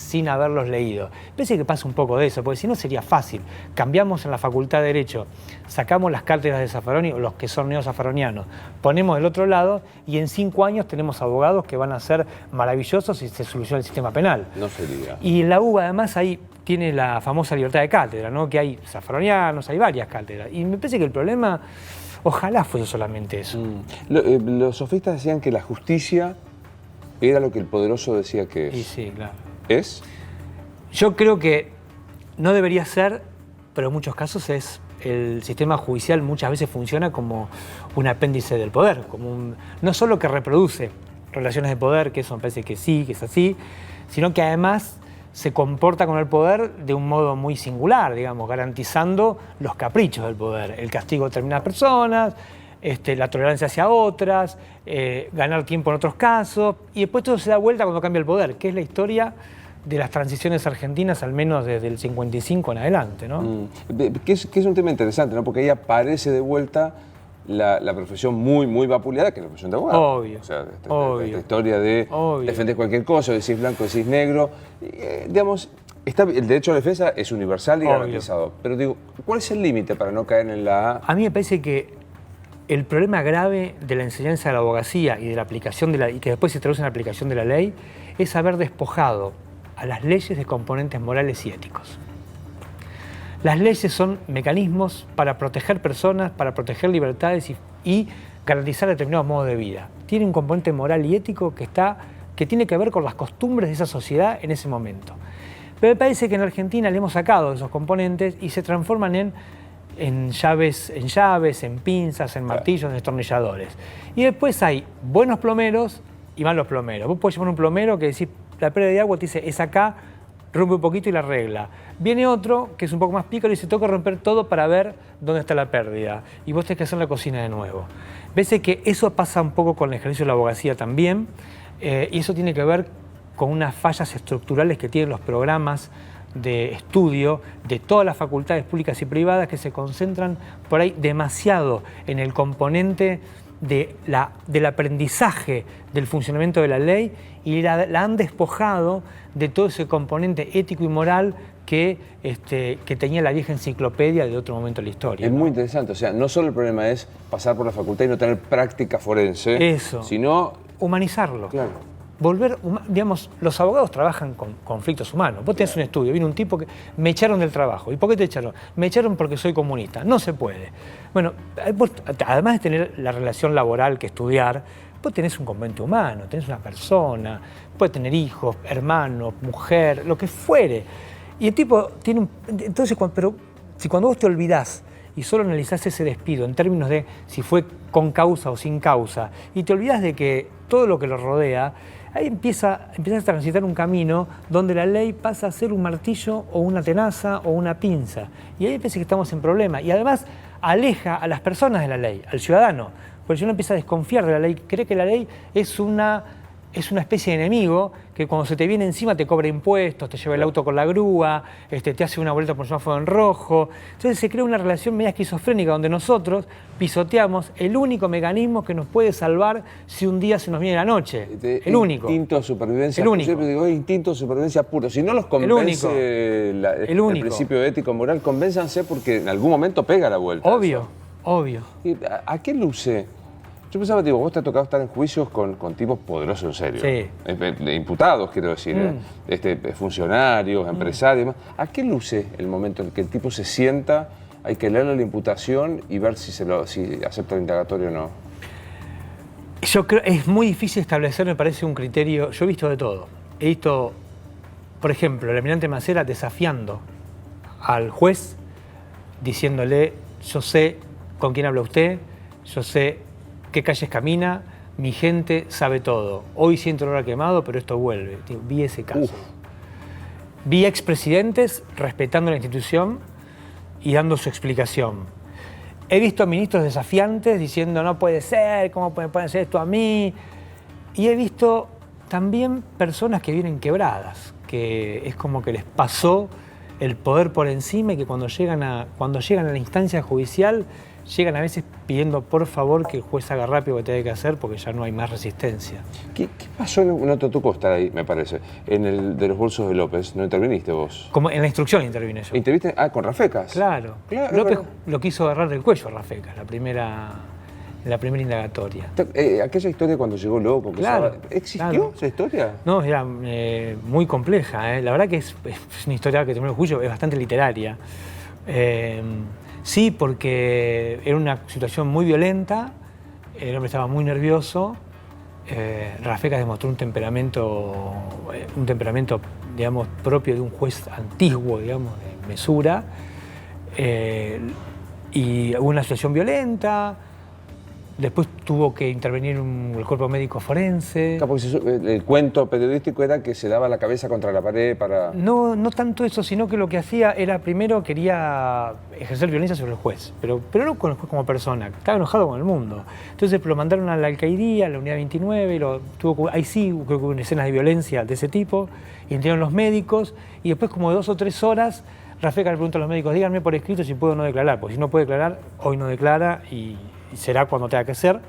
sin haberlos leído. Parece que pasa un poco de eso, porque si no sería fácil. Cambiamos en la Facultad de Derecho, sacamos las cátedras de Zaffaroni, o los que son neozaffaronianos, ponemos del otro lado y en 5 años tenemos abogados que van a ser maravillosos y se soluciona el sistema penal. No sería. Y la UBA además ahí tiene la famosa libertad de cátedra, ¿no? Que hay zaffaronianos, hay varias cátedras. Y me parece que el problema, ojalá fuese solamente eso. Los sofistas decían que la justicia era lo que el poderoso decía que es. Y sí, claro. ¿Es? Yo creo que no debería ser, pero en muchos casos es. El sistema judicial muchas veces funciona como un apéndice del poder, no solo que reproduce relaciones de poder, que eso me parece que sí, que es así, sino que además se comporta con el poder de un modo muy singular, digamos, garantizando los caprichos del poder, el castigo de determinadas personas, la tolerancia hacia otras, ganar tiempo en otros casos, y después todo se da vuelta cuando cambia el poder, que es la historia de las transiciones argentinas, al menos desde el 55 en adelante, ¿no? Que es un tema interesante, ¿no? Porque ahí aparece de vuelta la profesión muy vapuleada, que es la profesión de abogado. Obvio. O sea, esta historia de defender cualquier cosa, decís blanco, decís negro. Digamos, el derecho a la defensa es universal y garantizado. Pero digo, ¿cuál es el límite para no caer en la... A mí me parece que el problema grave de la enseñanza de la abogacía y de la aplicación y que después se traduce en la aplicación de la ley es haber despojado a las leyes de componentes morales y éticos. Las leyes son mecanismos para proteger personas, para proteger libertades y garantizar determinados modos de vida. Tiene un componente moral y ético que tiene que ver con las costumbres de esa sociedad en ese momento. Pero me parece que en Argentina le hemos sacado esos componentes y se transforman en llaves, en pinzas, en martillos, en destornilladores. Y después hay buenos plomeros y malos plomeros. Vos podés llamar a un plomero que decís, la pérdida de agua te dice, es acá, rompe un poquito y la arregla. Viene otro que es un poco más pícaro y dice, toca romper todo para ver dónde está la pérdida. Y vos tenés que hacer la cocina de nuevo. Ves que eso pasa un poco con el ejercicio de la abogacía también, y eso tiene que ver con unas fallas estructurales que tienen los programas de estudio de todas las facultades públicas y privadas, que se concentran por ahí demasiado en el componente del aprendizaje del funcionamiento de la ley y la han despojado de todo ese componente ético y moral que tenía la vieja enciclopedia de otro momento de la historia. Es muy interesante, o sea, no solo el problema es pasar por la facultad y no tener práctica forense, sino... humanizarlo. Claro. Digamos, los abogados trabajan con conflictos humanos. Vos tenés un estudio, viene un tipo que me echaron del trabajo. ¿Y por qué te echaron? Me echaron porque soy comunista. No se puede. Bueno, vos, además de tener la relación laboral que estudiar, vos tenés un componente humano, tenés una persona, puede tener hijos, hermanos, mujer, lo que fuere. Y el tipo tiene un... Entonces, pero si cuando vos te olvidás y solo analizás ese despido en términos de si fue con causa o sin causa, y te olvidás de que todo lo que lo rodea, ahí empieza a transitar un camino donde la ley pasa a ser un martillo o una tenaza o una pinza. Y ahí parece que estamos en problema. Y además aleja a las personas de la ley, al ciudadano. Porque el ciudadano empieza a desconfiar de la ley, cree que la ley es una especie de enemigo que cuando se te viene encima te cobra impuestos, te lleva el auto con la grúa, te hace una vuelta por semáforo en rojo. Entonces se crea una relación media esquizofrénica donde nosotros pisoteamos el único mecanismo que nos puede salvar si un día se nos viene la noche. El único. Instinto de supervivencia. El único. Yo siempre digo, es instinto de supervivencia puro. Si no los convence el principio ético-moral, convénzanse porque en algún momento pega la vuelta. Obvio, obvio. ¿A qué luce? Yo pensaba, digo, vos te ha tocado estar en juicios con tipos poderosos, en serio. Sí. De imputados, quiero decir, funcionarios, empresarios. ¿A qué luce el momento en el que el tipo se sienta, hay que leerle la imputación y ver si acepta el indagatorio o no? Yo creo es muy difícil establecer, me parece, un criterio. Yo he visto de todo. He visto, por ejemplo, el eminente Macera desafiando al juez, diciéndole, yo sé con quién habla usted, yo sé qué calles camina, mi gente sabe todo. Hoy siento el olor a quemado, pero esto vuelve. Vi ese caso. Vi expresidentes respetando la institución y dando su explicación. He visto a ministros desafiantes diciendo no puede ser, ¿cómo pueden hacer esto a mí? Y he visto también personas que vienen quebradas, que es como que les pasó el poder por encima y que cuando llegan a la instancia judicial, llegan a veces pidiendo por favor que el juez haga rápido lo que tiene que hacer porque ya no hay más resistencia. ¿Qué pasó? No te tocó estar ahí, me parece, en el de los bolsos de López. ¿No interviniste vos? Como en la instrucción intervine yo. ¿Interviste? Ah, con Rafecas. Claro. López lo quiso agarrar del cuello a Rafecas, la primera indagatoria. Aquella historia cuando llegó Loco, claro, ¿existió esa historia? No, era muy compleja. La verdad que es una historia que tengo el juicio, es bastante literaria. Sí, porque era una situación muy violenta, el hombre estaba muy nervioso, Rafecas demostró un temperamento, digamos, propio de un juez antiguo, digamos, de mesura, y hubo una situación violenta. Después tuvo que intervenir el cuerpo médico forense. Claro, porque el cuento periodístico era que se daba la cabeza contra la pared para... No tanto eso, sino que lo que hacía era, primero quería ejercer violencia sobre el juez, pero no con el juez como persona, estaba enojado con el mundo. Entonces lo mandaron a la alcaldía, a la unidad 29, ahí sí creo que hubo escenas de violencia de ese tipo, y entraron los médicos, y después como de 2 o 3 horas, Rafecas le preguntó a los médicos, díganme por escrito si puedo o no declarar, porque si no puede declarar, hoy no declara y será cuando tenga que ser.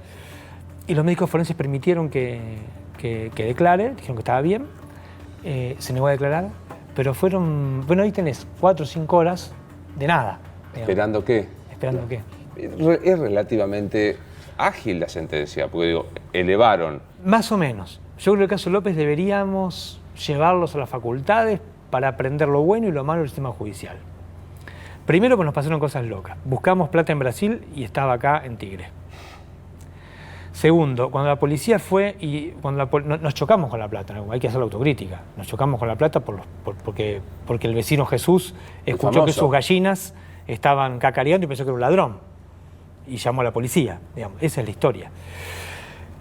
Y los médicos forenses permitieron que declare, dijeron que estaba bien, se negó a declarar, pero fueron, bueno, ahí tenés 4 o 5 horas de nada. Digamos. ¿Esperando qué? ¿Esperando qué? Es relativamente ágil la sentencia, porque digo, elevaron. Más o menos. Yo creo que en el caso López deberíamos llevarlos a las facultades para aprender lo bueno y lo malo del sistema judicial. Primero, pues nos pasaron cosas locas. Buscamos plata en Brasil y estaba acá en Tigre. Segundo, cuando la policía fue y nos chocamos con la plata, ¿no? Hay que hacer la autocrítica. Nos chocamos con la plata porque el vecino Jesús escuchó que sus gallinas estaban cacareando y pensó que era un ladrón. Y llamó a la policía, digamos. Esa es la historia.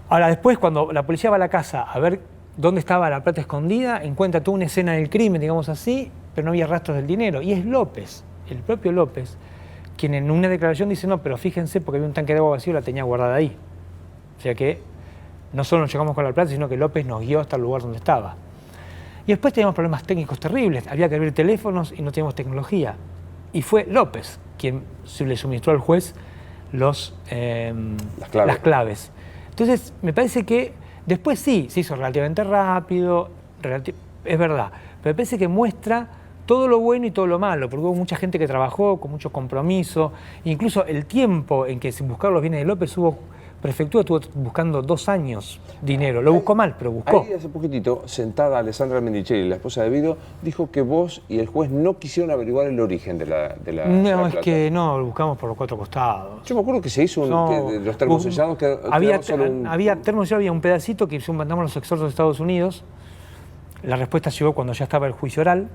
Ahora, después, cuando la policía va a la casa a ver dónde estaba la plata escondida, encuentra toda una escena del crimen, digamos así, pero no había rastros del dinero. Y es López, el propio López, quien en una declaración dice, no, pero fíjense, porque había un tanque de agua vacío y la tenía guardada ahí. O sea que no solo nos llegamos con la plata, sino que López nos guió hasta el lugar donde estaba. Y después teníamos problemas técnicos terribles. Había que abrir teléfonos y no teníamos tecnología. Y fue López quien le suministró al juez las claves. Entonces, me parece que después sí, se hizo relativamente rápido, es verdad, pero me parece que muestra todo lo bueno y todo lo malo, porque hubo mucha gente que trabajó con mucho compromiso, incluso el tiempo en que se buscaron los bienes de López, Prefectura estuvo buscando 2 años dinero, lo buscó mal, pero buscó. Ahí hace poquitito, sentada Alessandra Menicelli, la esposa de Vido, dijo que vos y el juez no quisieron averiguar el origen de la No, es plata. que no, lo buscamos por los 4 costados. Yo me acuerdo que se hizo los termos sellados, había termos sellados, había un pedacito que mandamos los exhortos de Estados Unidos, la respuesta llegó cuando ya estaba el juicio oral.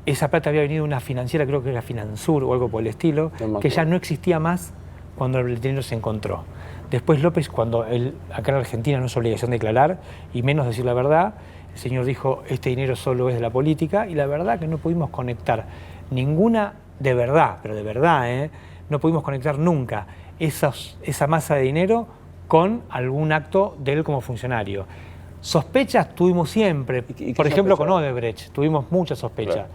Esa plata había venido de una financiera, creo que era Finansur o algo por el estilo, que ya no existía más cuando el dinero se encontró. Después López, cuando acá en Argentina no es obligación declarar, y menos decir la verdad, el señor dijo, este dinero solo es de la política, y la verdad que no pudimos conectar ninguna, de verdad, pero de verdad, no pudimos conectar nunca esa masa de dinero con algún acto de él como funcionario. Sospechas tuvimos siempre, por ejemplo con Odebrecht, tuvimos muchas sospechas, claro.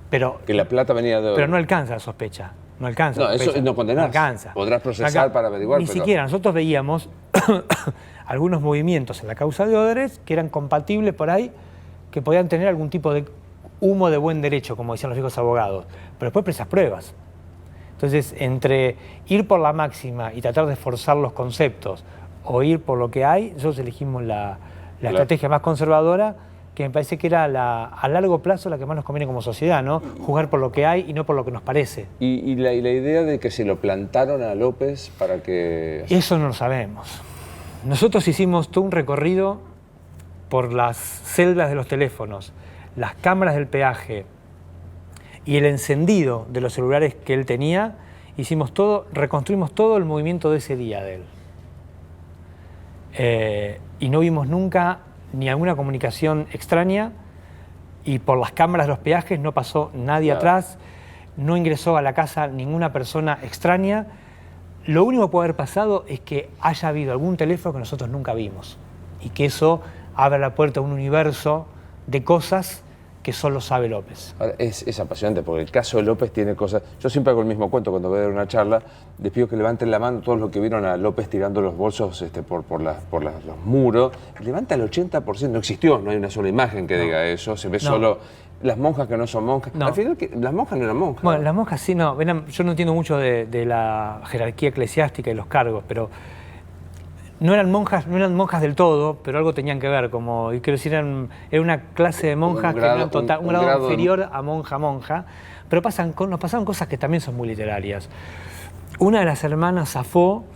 Pero que la plata venía de... Pero no alcanza la sospecha. No alcanza. No, eso no condenás. No alcanza. Podrás procesar para averiguar. Ni siquiera. Nosotros veíamos algunos movimientos en la causa de Odebrecht que eran compatibles por ahí, que podían tener algún tipo de humo de buen derecho, como decían los viejos abogados. Pero después presas pruebas. Entonces, entre ir por la máxima y tratar de forzar los conceptos o ir por lo que hay, nosotros elegimos la estrategia más conservadora, que me parece que era a largo plazo la que más nos conviene como sociedad, ¿no? Jugar por lo que hay y no por lo que nos parece. ¿Y la idea de que se lo plantaron a López para que...? Eso no lo sabemos. Nosotros hicimos todo un recorrido por las celdas de los teléfonos, las cámaras del peaje y el encendido de los celulares que él tenía. Hicimos todo, reconstruimos todo el movimiento de ese día de él. Y no vimos nunca ni alguna comunicación extraña, y por las cámaras de los peajes no pasó nadie atrás, no ingresó a la casa ninguna persona extraña. Lo único que puede haber pasado es que haya habido algún teléfono que nosotros nunca vimos, y que eso abra la puerta a un universo de cosas que solo sabe López. Ahora, es apasionante porque el caso de López tiene cosas... Yo siempre hago el mismo cuento cuando voy a dar una charla. Les pido que levanten la mano todos los que vieron a López tirando los bolsos por los muros. Levanta el 80%. No existió, no hay una sola imagen que diga eso. Se ve solo las monjas que no son monjas. No. Al final, las monjas no eran monjas. Bueno, las monjas sí, no. Yo no entiendo mucho de la jerarquía eclesiástica y los cargos, pero no eran monjas del todo, pero algo tenían que ver, como, y quiero decir, era una clase de monjas que eran un grado inferior a monja, pero nos pasaban cosas que también son muy literarias. Una de las hermanas zafó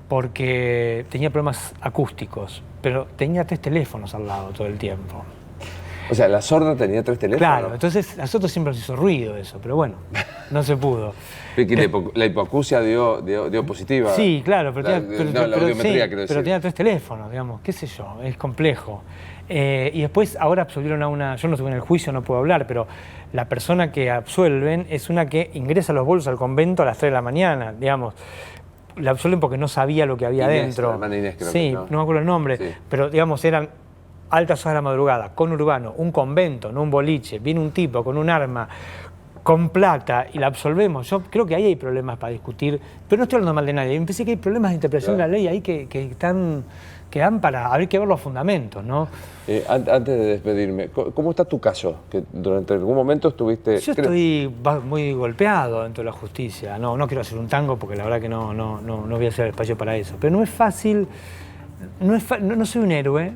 porque tenía problemas acústicos, pero tenía 3 teléfonos al lado todo el tiempo. O sea, la sorda tenía 3 teléfonos. Claro, entonces a nosotros siempre nos hizo ruido eso, pero bueno, no se pudo. La hipoacusia dio positiva. Sí, claro, pero tenía 3 teléfonos, digamos, qué sé yo, es complejo. Y después ahora absolvieron a una, yo no estuve en el juicio, no puedo hablar, pero la persona que absuelven es una que ingresa los bolsos al convento a las 3 de la mañana, digamos. La absuelven porque no sabía lo que había adentro. La hermana Inés, creo sí, que, ¿no? No me acuerdo el nombre, sí. Pero digamos eran altas horas de la madrugada, con urbano, un convento, no un boliche, viene un tipo con un arma, con plata, y la absolvemos. Yo creo que ahí hay problemas para discutir, pero no estoy hablando mal de nadie. Yo pensé que hay problemas de interpretación de la ley ahí que dan para haber que ver los fundamentos, ¿no? Antes de despedirme, ¿cómo está tu caso? Que durante algún momento estuviste... Yo estoy muy golpeado dentro de la justicia. No quiero hacer un tango porque la verdad que no voy a hacer espacio para eso. Pero no es fácil, no soy un héroe,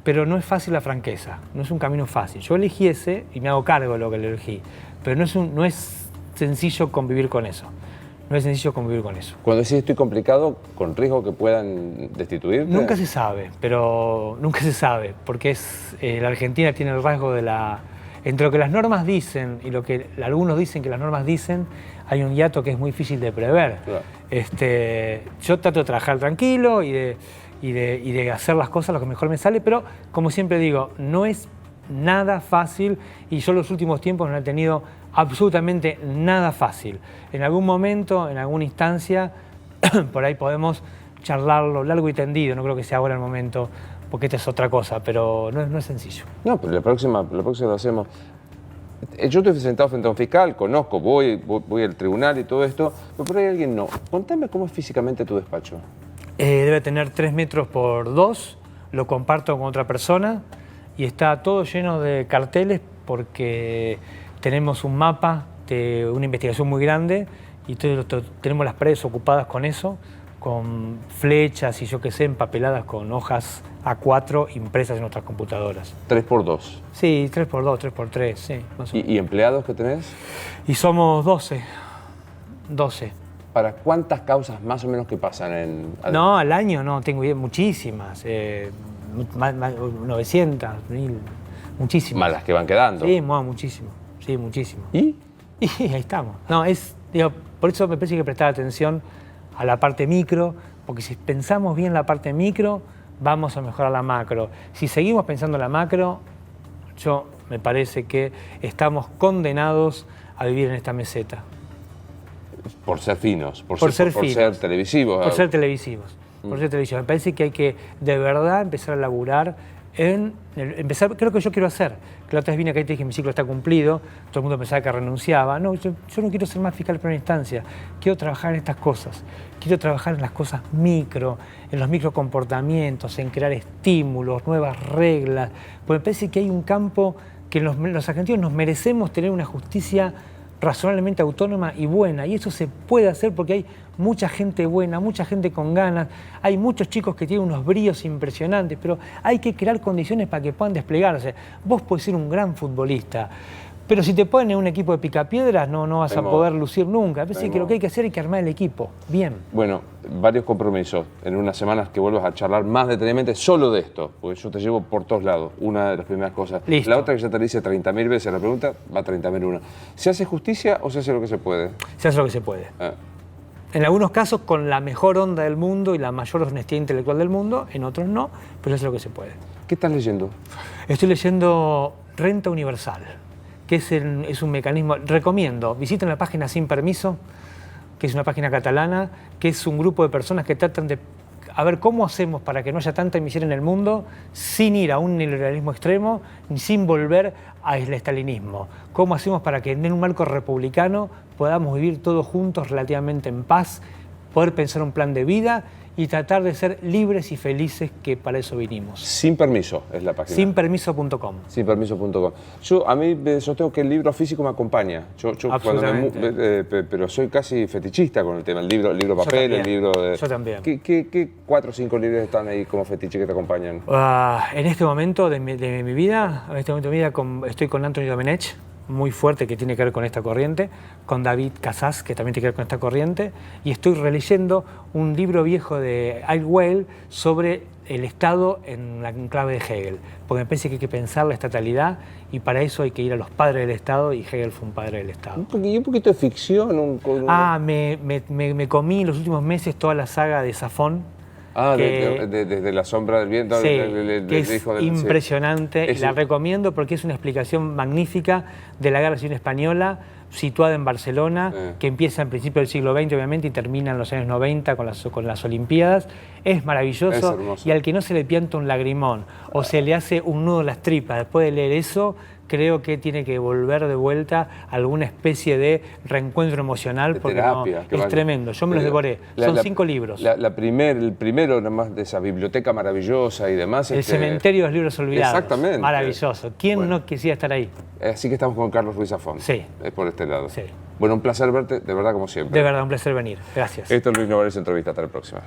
pero no es fácil la franqueza, no es un camino fácil. Yo elegí ese y me hago cargo de lo que elegí, pero no es sencillo convivir con eso. No es sencillo convivir con eso. Cuando decís estoy complicado, ¿con riesgo que puedan destituirte? Nunca se sabe, porque la Argentina tiene el rasgo de entre lo que las normas dicen y lo que algunos dicen que las normas dicen, hay un hiato que es muy difícil de prever. Claro. Yo trato de trabajar tranquilo y de hacer las cosas lo que mejor me sale, pero como siempre digo, no es nada fácil y yo los últimos tiempos no he tenido absolutamente nada fácil. En algún momento, en alguna instancia, por ahí podemos charlarlo largo y tendido, no creo que sea ahora el momento, porque esta es otra cosa, pero no es sencillo. No, pero la próxima lo hacemos. Yo estoy sentado frente a un fiscal, conozco, voy al tribunal y todo esto, pero por ahí alguien no. Contame cómo es físicamente tu despacho. Debe tener 3 metros por 2, lo comparto con otra persona y está todo lleno de carteles porque tenemos un mapa de una investigación muy grande y tenemos las paredes ocupadas con eso, con flechas y yo qué sé, empapeladas con hojas A4 impresas en nuestras computadoras. ¿3x2? Sí, 3x2, 3x3, sí. Más o menos. ¿Y empleados que tenés? Y somos 12. ¿Para cuántas causas más o menos que pasan No, al año no, tengo idea, muchísimas. 900, 1000, muchísimas. Más las que van quedando. Sí, muchísimo. Sí, muchísimo. ¿Y? Y ahí estamos. No, por eso me parece que prestar atención a la parte micro, porque si pensamos bien la parte micro, vamos a mejorar la macro. Si seguimos pensando en la macro, me parece que estamos condenados a vivir en esta meseta. Por ser finos, por ser televisivos. Por ser televisivos. Me parece que hay que de verdad empezar a laburar creo que yo quiero hacer. Que la otra vez vine acá y te dije, mi ciclo está cumplido, todo el mundo pensaba que renunciaba. No, yo no quiero ser más fiscal de primera instancia, quiero trabajar en estas cosas. Quiero trabajar en las cosas micro, en los microcomportamientos, en crear estímulos, nuevas reglas. Porque me parece que hay un campo que los argentinos nos merecemos tener una justicia razonablemente autónoma y buena, y eso se puede hacer porque hay mucha gente buena, mucha gente con ganas, hay muchos chicos que tienen unos bríos impresionantes, pero hay que crear condiciones para que puedan desplegarse. Vos podés ser un gran futbolista, pero si te ponen en un equipo de picapiedras no vas a poder lucir nunca. Así que lo que hay que hacer es que armar el equipo, bien. Bueno, varios compromisos. En unas semanas que vuelvas a charlar más detenidamente solo de esto, porque yo te llevo por todos lados, una de las primeras cosas. Listo. La otra que ya te dice 30.000 veces la pregunta, va 30.001. ¿Se hace justicia o se hace lo que se puede? Se hace lo que se puede. En algunos casos con la mejor onda del mundo y la mayor honestidad intelectual del mundo, en otros no, pero se hace lo que se puede. ¿Qué estás leyendo? Estoy leyendo Renta Universal, que es un mecanismo, recomiendo, visiten la página Sin Permiso, que es una página catalana, que es un grupo de personas que tratan de a ver cómo hacemos para que no haya tanta miseria en el mundo sin ir a un neoliberalismo extremo ni sin volver al estalinismo. ¿Cómo hacemos para que en un marco republicano podamos vivir todos juntos relativamente en paz, poder pensar un plan de vida y tratar de ser libres y felices, que para eso vinimos? Sin permiso es la página. Sinpermiso.com. Sinpermiso.com. Yo tengo que el libro físico me acompaña. Pero soy casi fetichista con el tema. El libro papel, el libro de... Yo también. ¿Qué 4 o 5 libros están ahí como fetiche que te acompañan? En este momento de mi vida, estoy con Anthony Domenech, muy fuerte, que tiene que ver con esta corriente, con David Casas, que también tiene que ver con esta corriente, y estoy releyendo un libro viejo de Al Weil sobre el Estado en la clave de Hegel, porque me parece que hay que pensar la estatalidad y para eso hay que ir a los padres del Estado, y Hegel fue un padre del Estado. Un poquito de ficción. Me comí en los últimos meses toda la saga de Safón. Desde la sombra del viento. Sí, que es impresionante, y la recomiendo porque es una explicación magnífica de la Guerra Civil Española, situada en Barcelona, que empieza en principio del siglo XX, obviamente, y termina en los años 90 con las Olimpiadas. Es maravilloso, y al que no se le pianta un lagrimón o se le hace un nudo en las tripas después de leer eso, creo que tiene que volver de vuelta a alguna especie de reencuentro emocional, porque terapia, es tremendo. Yo me los devoré. Son 5 libros. El primero, nada más, de esa biblioteca maravillosa y demás. El cementerio de los libros olvidados. Exactamente. Maravilloso. ¿Quién no quisiera estar ahí? Así que estamos con Carlos Ruiz Zafón. Sí. Por este lado. Sí. Bueno, un placer verte, de verdad, como siempre. De verdad, un placer venir. Gracias. Esto es Luis Novares Entrevista. Hasta la próxima.